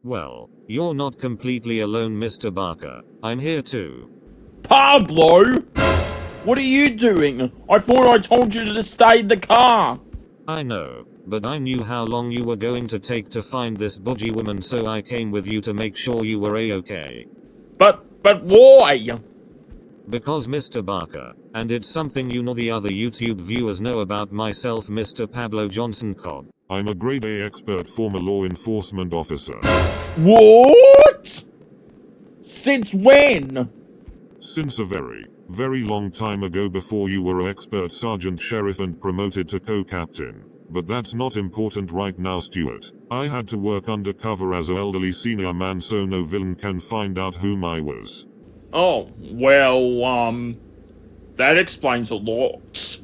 Well, you're not completely alone, Mr. Barker. I'm here too. Pablo! What are you doing? I thought I told you to stay in the car. I know, but I knew how long you were going to take to find this budgie woman, so I came with you to make sure you were a-okay. But why? Because Mr. Barker, and it's something you nor the other YouTube viewers know about myself, Mr. Pablo Johnson Cobb. I'm a grade A expert former law enforcement officer. What? Since when? Since a very, very long time ago, before you were an expert sergeant sheriff and promoted to co-captain. But that's not important right now, Stuart. I had to work undercover as an elderly senior man so no villain can find out whom I was. Oh, well, that explains a lot.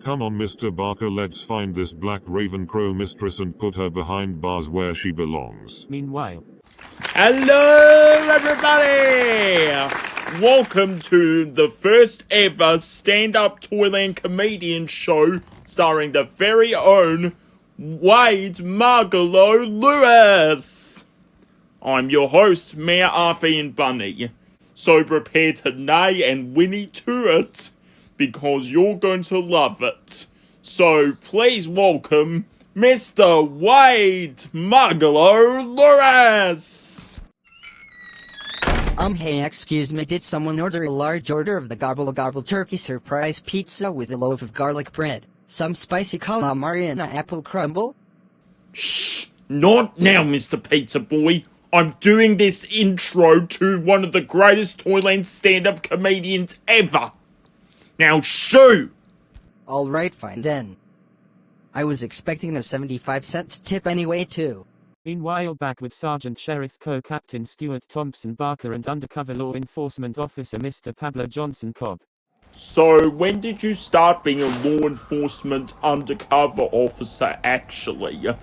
Come on, Mr. Barker, let's find this black raven crow mistress and put her behind bars where she belongs. Meanwhile. Hello, everybody! Welcome to the first ever stand-up Toyland comedian show starring the very own Wade Marcelo Lewis. I'm your host, Mayor Arthur Bunny. So prepare to neigh and whinny to it, because you're going to love it. So please welcome Mr. Wade Marcelo Lewis. Hey, excuse me, did someone order a large order of the Gobble Turkey Surprise Pizza with a loaf of garlic bread, some spicy calamari and an apple crumble? Shh! Not now, Mr. Pizza Boy. I'm doing this intro to one of the greatest Toyland stand-up comedians ever. Now shoo! Alright, fine then. I was expecting a 75-cent tip anyway too. Meanwhile, back with Sergeant Sheriff Co-Captain Stuart Thompson Barker and Undercover Law Enforcement Officer Mr. Pablo Johnson Cobb. So, when did you start being a law enforcement undercover officer, actually?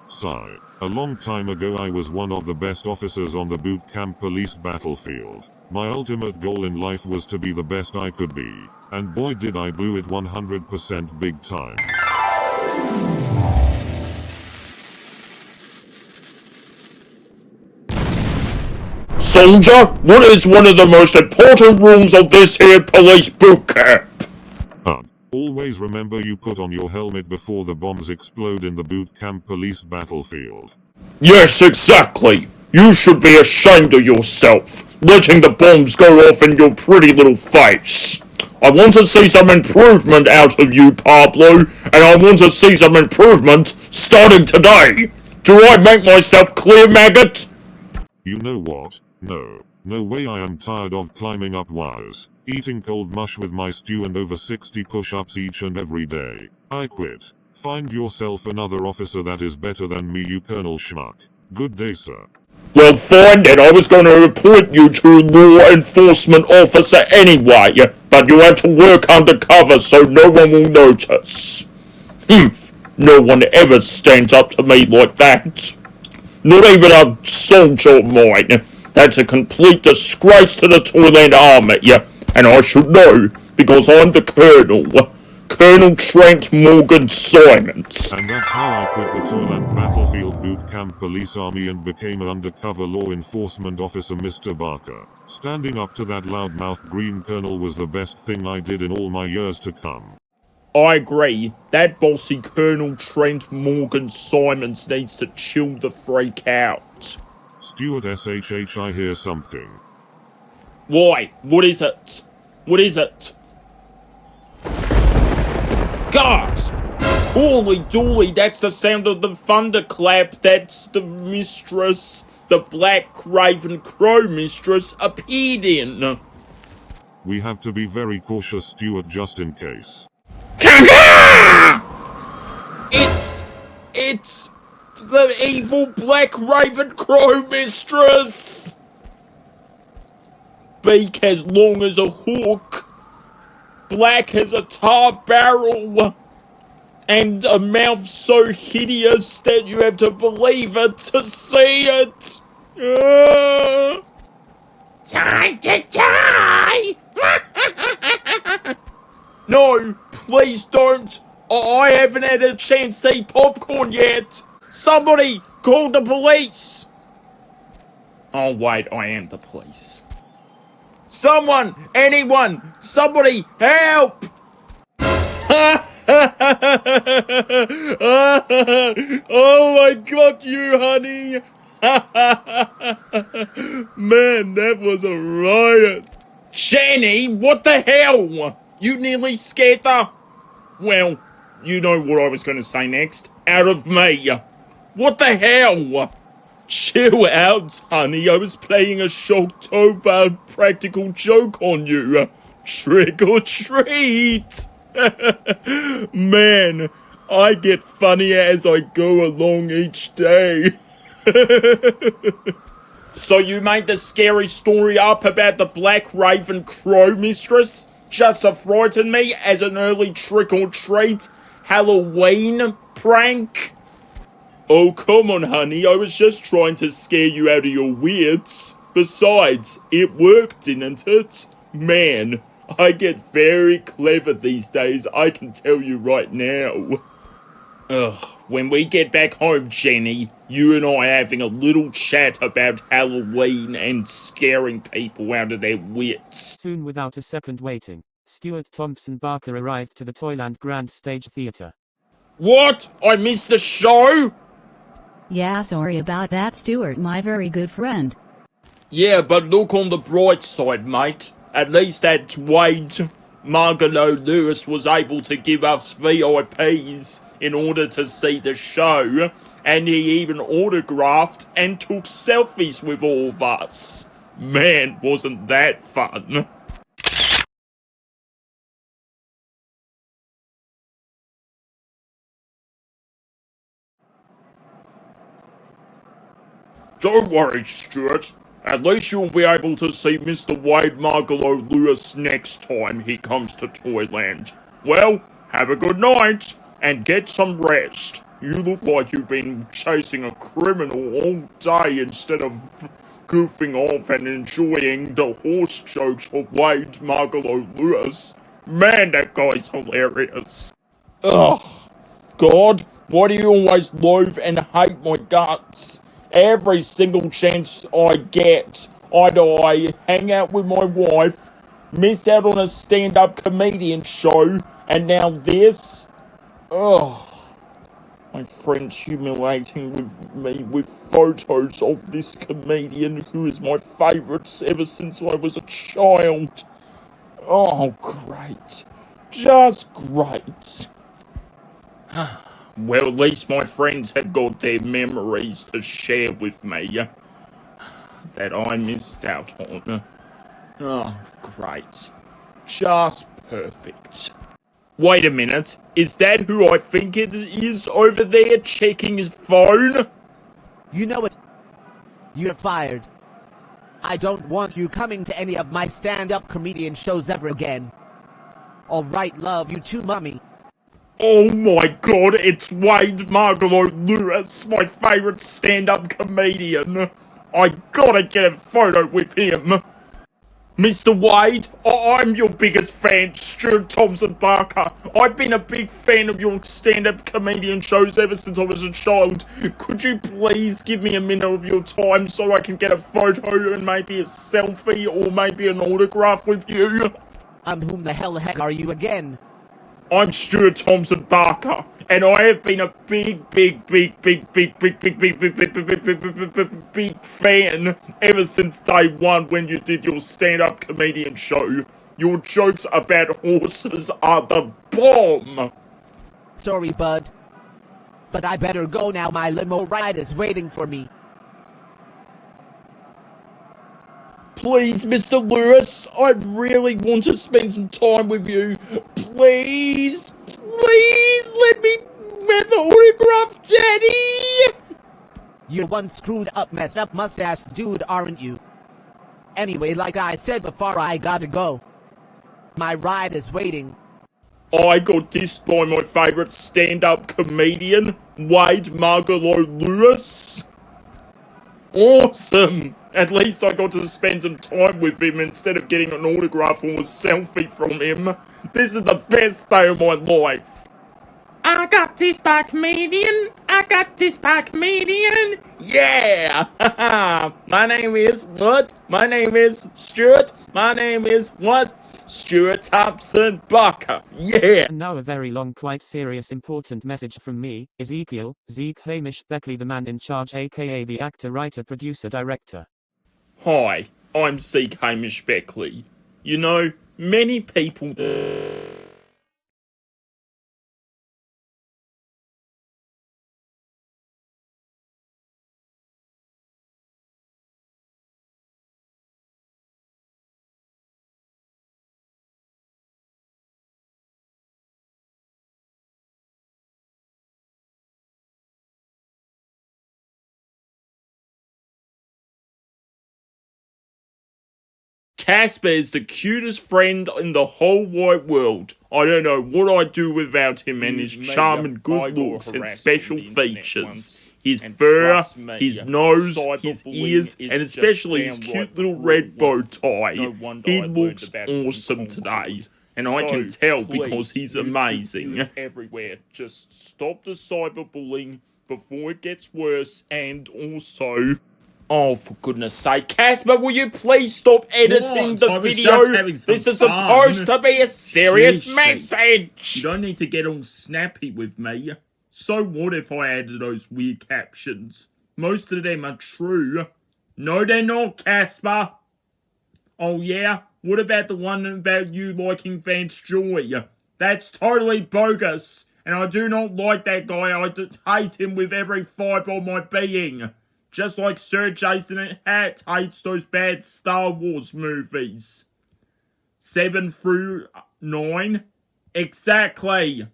So, a long time ago I was one of the best officers on the boot camp police battlefield. My ultimate goal in life was to be the best I could be. And boy did I blew it 100% big time. Soldier, what is one of the most important rules of this here police boot camp? Always remember you put on your helmet before the bombs explode in the boot camp police battlefield. Yes, exactly. You should be ashamed of yourself, letting the bombs go off in your pretty little face. I want to see some improvement out of you, Pablo, and I want to see some improvement starting today. Do I make myself clear, maggot? You know what? No way, I am tired of climbing up wires, eating cold mush with my stew and over 60 push-ups each and every day. I quit. Find yourself another officer that is better than me, you Colonel Schmuck. Good day, sir. Well, fine then, I was going to appoint you to law enforcement officer anyway, but you have to work undercover so no one will notice. No one ever stands up to me like that. Not even a soldier of mine. That's a complete disgrace to the Toyland Army, and I should know, because I'm the Colonel. Colonel Trent Morgan Simons. And that's how I quit the Toyland Battlefield Boot Camp Police Army and became an undercover law enforcement officer, Mr. Barker. Standing up to that loudmouth green colonel was the best thing I did in all my years to come. I agree. That bossy Colonel Trent Morgan Simons needs to chill the freak out. Stuart SHH, I hear something. Why? What is it? What is it? Gasp! Holy dooly, that's the sound of the thunderclap. That's the Mistress, the Black Raven Crow Mistress, appeared in. We have to be very cautious, Stuart, just in case. It's the evil Black Raven Crow Mistress! Beak as long as a hook, black as a tar barrel, and a mouth so hideous that you have to believe it to see it. Time to die! No, please don't. I haven't had a chance to eat popcorn yet. Somebody, Call the police! Oh, wait, I am the police. Someone! Anyone! Somebody! Help! Oh, I got you, honey! Man, that was a riot. Jennie, what the hell? You nearly scared her? Well, you know what I was going to say next. Out of me. What the hell? Chill out, honey. I was playing a Shocktober practical joke on you. Trick or treat. Man, I get funnier as I go along each day. So you made the scary story up about the Black Raven Crow Mistress just to frighten me as an early trick or treat Halloween prank? Oh, come on, honey. I was just trying to scare you out of your wits. Besides, it worked, didn't it? Man, I get very clever these days, I can tell you right now. Ugh, when we get back home, Jennie, you and I are having a little chat about Halloween and scaring people out of their wits. Soon, without a second waiting, Stuart Thompson Barker arrived to the Toyland Grand Stage Theatre. What? I missed the show? Yeah, sorry about that, Stuart, my very good friend. Yeah, but look on the bright side, mate. At least that Wade Marcelo Lewis was able to give us VIPs in order to see the show, and he even autographed and took selfies with all of us. Man, wasn't that fun? Don't worry, Stuart. At least you'll be able to see Mr. Wade Marcelo Lewis next time he comes to Toyland. Well, have a good night, and get some rest. You look like you've been chasing a criminal all day instead of goofing off and enjoying the horse jokes of Wade Marcelo Lewis. Man, that guy's hilarious. Ugh. God, why do you always loathe and hate my guts? Every single chance I get, I hang out with my wife, miss out on a stand-up comedian show, and now this? Ugh. My friend's humiliating with me with photos of this comedian who is my favourite ever since I was a child. Oh, great. Just great. Well, at least my friends have got their memories to share with me that I missed out on. Oh, great. Just perfect. Wait a minute, is that who I think it is over there checking his phone? You know it. You're fired. I don't want you coming to any of my stand-up comedian shows ever again. Alright, love you too, mommy. Oh my god, it's Wade Marcelo Lewis, my favourite stand-up comedian. I gotta get a photo with him. Mr. Wade, I'm your biggest fan, Stuart Thompson Barker. I've been a big fan of your stand-up comedian shows ever since I was a child. Could you please give me a minute of your time so I can get a photo and maybe a selfie or maybe an autograph with you? And whom the heck are you again? I'm Stuart Thompson Barker, and I have been a big fan ever since day one when you did your stand-up comedian show. Your jokes about horses are the bomb! Sorry, bud. But I better go now, my limo ride is waiting for me. Please, Mr. Lewis, I really want to spend some time with you. Please, let me have an autograph, Daddy! You're one screwed up, messed up mustache dude, aren't you? Anyway, like I said before, I gotta go. My ride is waiting. I got dissed by my favourite stand-up comedian, Wade Marcelo Lewis. Awesome! At least I got to spend some time with him instead of getting an autograph or a selfie from him. This is the best day of my life. I got this by comedian. I got this by comedian. Yeah! My name is what? My name is Stuart. My name is what? Stuart Thompson Barker. Yeah! And now a very long, quite serious, important message from me, Ezekiel, Zeke, Hamish, Beckley, the man in charge, aka the actor, writer, producer, director. Hi, I'm Zeke Hamish Beckley. You know, many people... Casper is the cutest friend in the whole wide world. I don't know what I'd do without him and his charm and good looks and special features. His fur, his nose, his ears, and especially his cute little red bow tie. He looks awesome today. And I can tell because he's amazing. Everywhere. Just stop the cyberbullying before it gets worse, and also... Oh, for goodness sake. Casper, will you please stop editing the video? This is supposed to be a serious message. You don't need to get all snappy with me. So what if I added those weird captions? Most of them are true. No, they're not, Casper. Oh, yeah? What about the one about you liking Vance Joy? That's totally bogus. And I do not like that guy. I hate him with every fibre of my being. Just like Sir Jason Hat hates those bad Star Wars movies. 7 through 9? Exactly.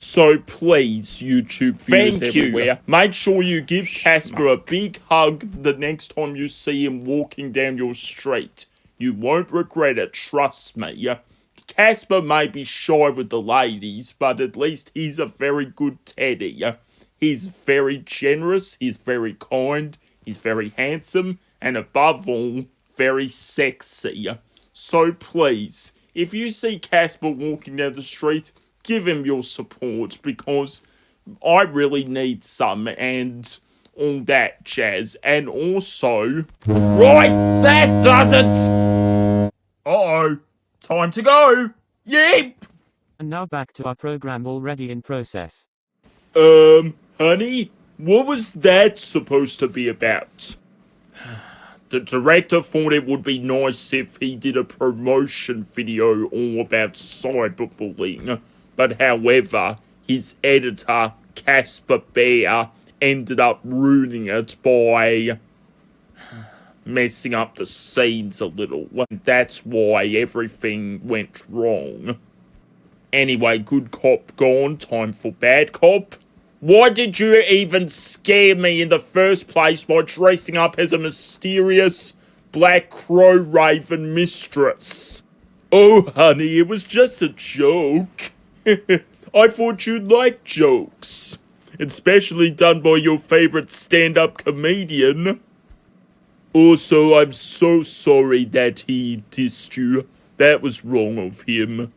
So please, YouTube viewers everywhere, make sure you give Casper a big hug the next time you see him walking down your street. You won't regret it, trust me. Casper may be shy with the ladies, but at least he's a very good teddy. He's very generous, he's very kind, he's very handsome, and above all, very sexy. So please, if you see Casper walking down the street, give him your support, because I really need some, and all that jazz. And also... Right, that does it! Uh-oh. Time to go! Yep! And now back to our program already in process. Honey, what was that supposed to be about? The director thought it would be nice if he did a promotion video all about cyberbullying, but however, his editor, Casper Bear, ended up ruining it by... messing up the scenes a little. That's why everything went wrong. Anyway, good cop gone, time for bad cop. Why did you even scare me in the first place by dressing up as a mysterious black crow raven mistress? Oh, honey, it was just a joke. I thought you'd like jokes. Especially done by your favorite stand-up comedian. Also, I'm so sorry that he dissed you. That was wrong of him.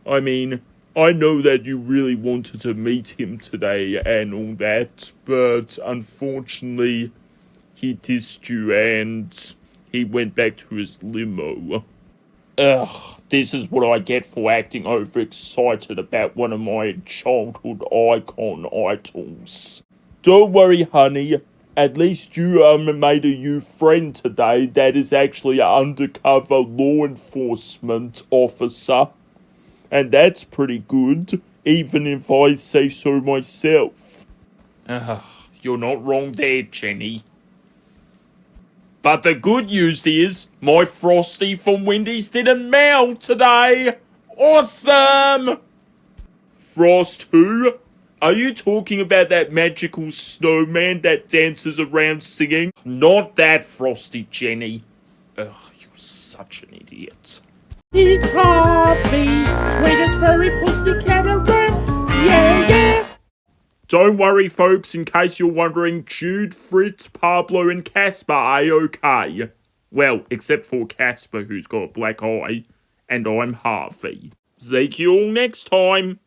I mean, I know that you really wanted to meet him today and all that, but unfortunately, he dissed you and he went back to his limo. Ugh, this is what I get for acting overexcited about one of my childhood icon idols. Don't worry, honey. At least you made a new friend today that is actually an undercover law enforcement officer. And that's pretty good, even if I say so myself. You're not wrong there, Jennie. But the good news is, my Frosty from Wendy's didn't melt today! Awesome! Frost who? Are you talking about that magical snowman that dances around singing? Not that Frosty, Jennie. Ugh, you're such an idiot. He's Harvey, sweetest furry pussycat around. Yeah, yeah. Don't worry, folks, in case you're wondering, Jude, Fritz, Pablo, and Casper are okay. Well, except for Casper, who's got a black eye. And I'm Harvey. Ezekiel next time.